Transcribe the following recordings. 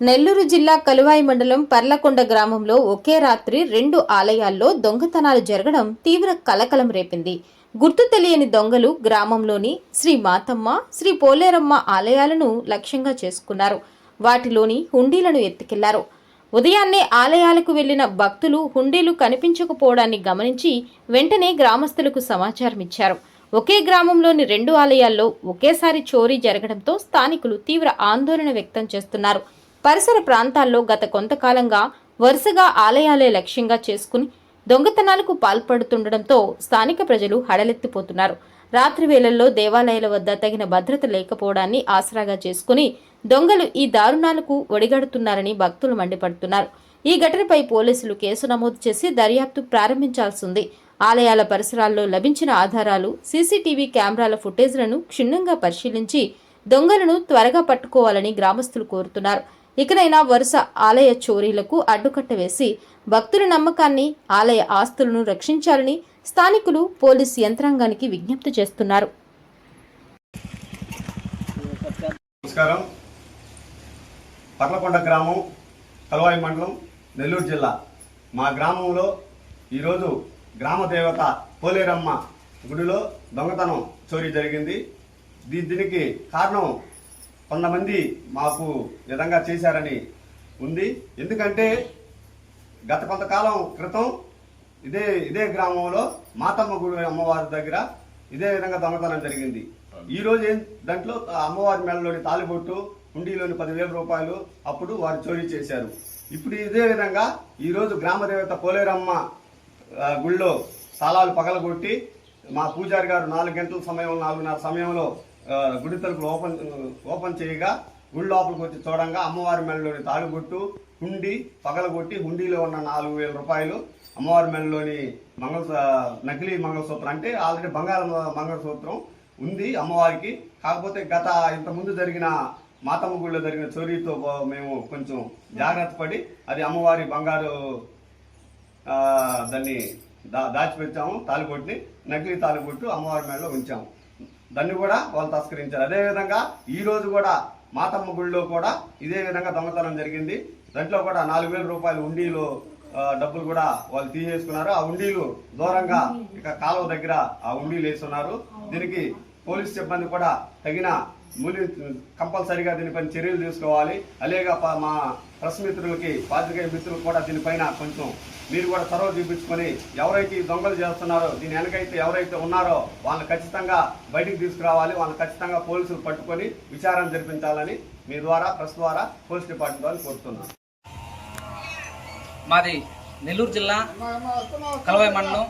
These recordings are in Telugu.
నెల్లూరు జిల్లా కలువాయి మండలం పర్లకొండ గ్రామంలో ఒకే రాత్రి 2 ఆలయాల్లో దొంగతనాలు జరగడం తీవ్ర కలకలం రేపింది. గుర్తు తెలియని దొంగలు గ్రామంలోని శ్రీ మాతమ్మ, శ్రీ పోలేరమ్మ ఆలయాలను లక్ష్యంగా చేసుకున్నారు. వాటిలోని హుండీలను ఎత్తుకెళ్లారు. ఉదయాన్నే ఆలయాలకు వెళ్లిన భక్తులు హుండీలు కనిపించకపోవడాన్ని గమనించి వెంటనే గ్రామస్తులకు సమాచారం ఇచ్చారు. ఒకే గ్రామంలోని 2 ఆలయాల్లో ఒకేసారి చోరీ జరగడంతో స్థానికులు తీవ్ర ఆందోళన వ్యక్తం చేస్తున్నారు. పరిసర ప్రాంతాల్లో గత కొంతకాలంగా వరుసగా ఆలయాలే లక్ష్యంగా చేసుకుని దొంగతనాలకు పాల్పడుతుండటంతో స్థానిక ప్రజలు హడలెత్తిపోతున్నారు. రాత్రి వేళల్లో దేవాలయాల వద్ద తగిన భద్రత లేకపోవడాన్ని ఆసరాగా చేసుకుని దొంగలు ఈ దారుణాలకు ఒడిగడుతున్నారని భక్తులు మండిపడుతున్నారు. ఈ ఘటనపై పోలీసులు కేసు నమోదు చేసి దర్యాప్తు ప్రారంభించాల్సి ఉంది. ఆలయాల పరిసరాల్లో లభించిన ఆధారాలు, సీసీటీవీ కెమెరాల ఫుటేజ్లను క్షుణ్ణంగా పరిశీలించి దొంగలను త్వరగా పట్టుకోవాలని గ్రామస్తులు కోరుతున్నారు. ఇకనైనా వరుస ఆలయ చోరీలకు అడ్డుకట్ట వేసి భక్తుల నమ్మకాన్ని, ఆలయ ఆస్తులను రక్షించాలని స్థానికులు పోలీసు యంత్రాంగానికి విజ్ఞప్తి చేస్తున్నారు. నమస్కారం. పర్లకొండ గ్రామం, కలువాయి మండలం, నెల్లూరు జిల్లా. మా గ్రామంలో ఈరోజు గ్రామ దేవత పోలేరమ్మ గుడిలో దొంగతనం చోరీ జరిగింది. దీనికి కారణం కొంతమంది మాకు విధంగా చేశారని ఉంది. ఎందుకంటే గత కొంతకాలం క్రితం ఇదే గ్రామంలో మాతమ్మ గుడి అమ్మవారి దగ్గర ఇదే విధంగా దొంగతనం జరిగింది. ఈ రోజు దాంట్లో అమ్మవారి మెడలోని తాలిబొట్టు, హుండీలోని 10,000 రూపాయలు అప్పుడు వారు చోరీ చేశారు. ఇప్పుడు ఇదే విధంగా ఈరోజు గ్రామదేవత పోలేరమ్మ గుళ్ళో తాళాలు పగలగొట్టి మా పూజారి గారు 4 గంటల సమయంలో 4:30 సమయంలో గుడి తలుపులు ఓపెన్ చేయగా గుడి లోపలికి వచ్చి చూడంగా అమ్మవారి మెడలోని తాళిబొట్టు, హుండీ పగలగొట్టి హుండీలో ఉన్న 4,000 రూపాయలు, అమ్మవారి మెడలోని నకిలీ మంగళసూత్రం, అంటే ఆల్రెడీ బంగారం మంగళసూత్రం ఉంది అమ్మవారికి. కాకపోతే ఇంతకుముందు జరిగిన మాతమ్మ గుడిలో జరిగిన చోరీతో మేము కొంచెం జాగ్రత్త పడి అది అమ్మవారి బంగారు దాన్ని దాచిపెట్టాము. తాలిబొట్టుని, నకిలీ తాలిబొట్టు అమ్మవారి మెడలో ఉంచాము. దాన్ని కూడా వాళ్ళు తస్కరించారు. అదేవిధంగా ఈ రోజు కూడా మాతమ్మ గుడిలో కూడా ఇదే విధంగా దొంగతనం జరిగింది. దాంట్లో కూడా 4,000 రూపాయలు హుండీలో డబ్బులు కూడా వాళ్ళు తీసేసుకున్నారు. ఆ హుండీలు దూరంగా ఇక కాలువ దగ్గర ఆ హుండీలు వేస్తున్నారు. దీనికి పోలీస్ సిబ్బంది కూడా తగిన కంపల్సరీగా దీనిపైన చర్యలు తీసుకోవాలి. అలాగే మా ప్రెస్ మిత్రులకి, పాత్రికేయ మిత్రులకు కూడా దీనిపైన కొంచెం మీరు కూడా చొరవ చూపించుకొని ఎవరైతే ఈ దొంగలు చేస్తున్నారో, దీని వెనకైతే ఎవరైతే ఉన్నారో వాళ్ళని ఖచ్చితంగా బయటికి తీసుకురావాలి. వాళ్ళని ఖచ్చితంగా పోలీసులు పట్టుకొని విచారణ జరిపించాలని మీ ద్వారా, ప్రెస్ ద్వారా, పోలీస్ డిపార్ట్మెంట్ ద్వారా కోరుతున్నాను. మాది నెల్లూరు జిల్లా కలువాయి మండలం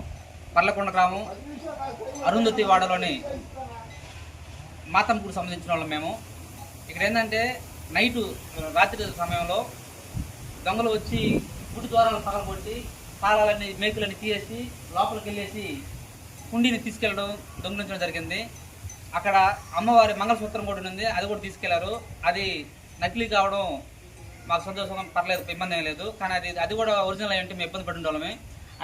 పర్లకొండ గ్రామం అరుంధతి వాడలోని మాతమ్మ గుడికి సంబంధించిన వాళ్ళం మేము. ఇక్కడ ఏంటంటే రాత్రి సమయంలో దొంగలు వచ్చి గుడి ద్వారాలు పగలగొట్టి తాళాలన్నీ, మేకులన్నీ తీసేసి లోపలికి వెళ్ళేసి హుండీని తీసుకెళ్ళడం, దొంగిలించడం జరిగింది. అక్కడ అమ్మవారి మంగళసూత్రం కూడా ఉంది, అది కూడా తీసుకెళ్లారు. అది నకిలీ కావడం మాకు సంతోషం, పర్లేదు, ఇబ్బంది ఏం లేదు. కానీ అది కూడా ఒరిజినల్ అయ్యి ఉంటే మేము ఇబ్బంది పడి వాళ్ళమే.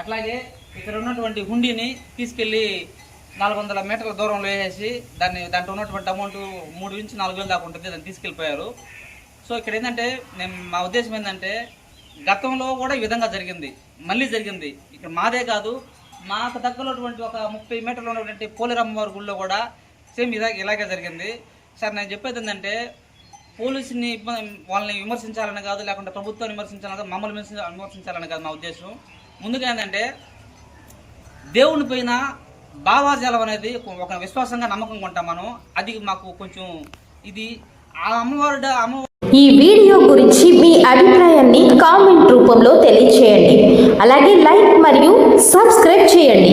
అట్లాగే ఇక్కడ ఉన్నటువంటి హుండీని తీసుకెళ్ళి 400 మీటర్ల దూరంలో వేసేసి దాంట్లో ఉన్నటువంటి అమౌంట్ 3 నుంచి 4,000 దాకా ఉంటుంది, దాన్ని తీసుకెళ్ళిపోయారు. సో ఇక్కడ ఏంటంటే మా ఉద్దేశం ఏంటంటే గతంలో కూడా ఈ విధంగా జరిగింది, మళ్ళీ జరిగింది. ఇక్కడ మాదే కాదు, మాకు దగ్గరటువంటి ఒక 30 మీటర్లు ఉన్నటువంటి పోలేరమ్మవారి గుళ్ళో కూడా సేమ్ ఇలాగే జరిగింది. సార్ నేను చెప్పేది ఏంటంటే పోలీసుని వాళ్ళని విమర్శించాలని కాదు, లేకుంటే ప్రభుత్వాన్ని విమర్శించాలని కాదు, మమ్మల్ని విమర్శించాలని కాదు మా ఉద్దేశం. ముందుగా ఏంటంటే దేవుని పైన భావాజాలం అనేది ఒక విశ్వాసంగా, నమ్మకంగా ఉంటాం మనం. అది మాకు కొంచెం ఇది ఈ వీడియో గురించి మీ అభిప్రాయాన్ని కామెంట్ రూపంలో తెలియచేయండి. అలాగే లైక్ మరియు సబ్స్క్రైబ్ చేయండి.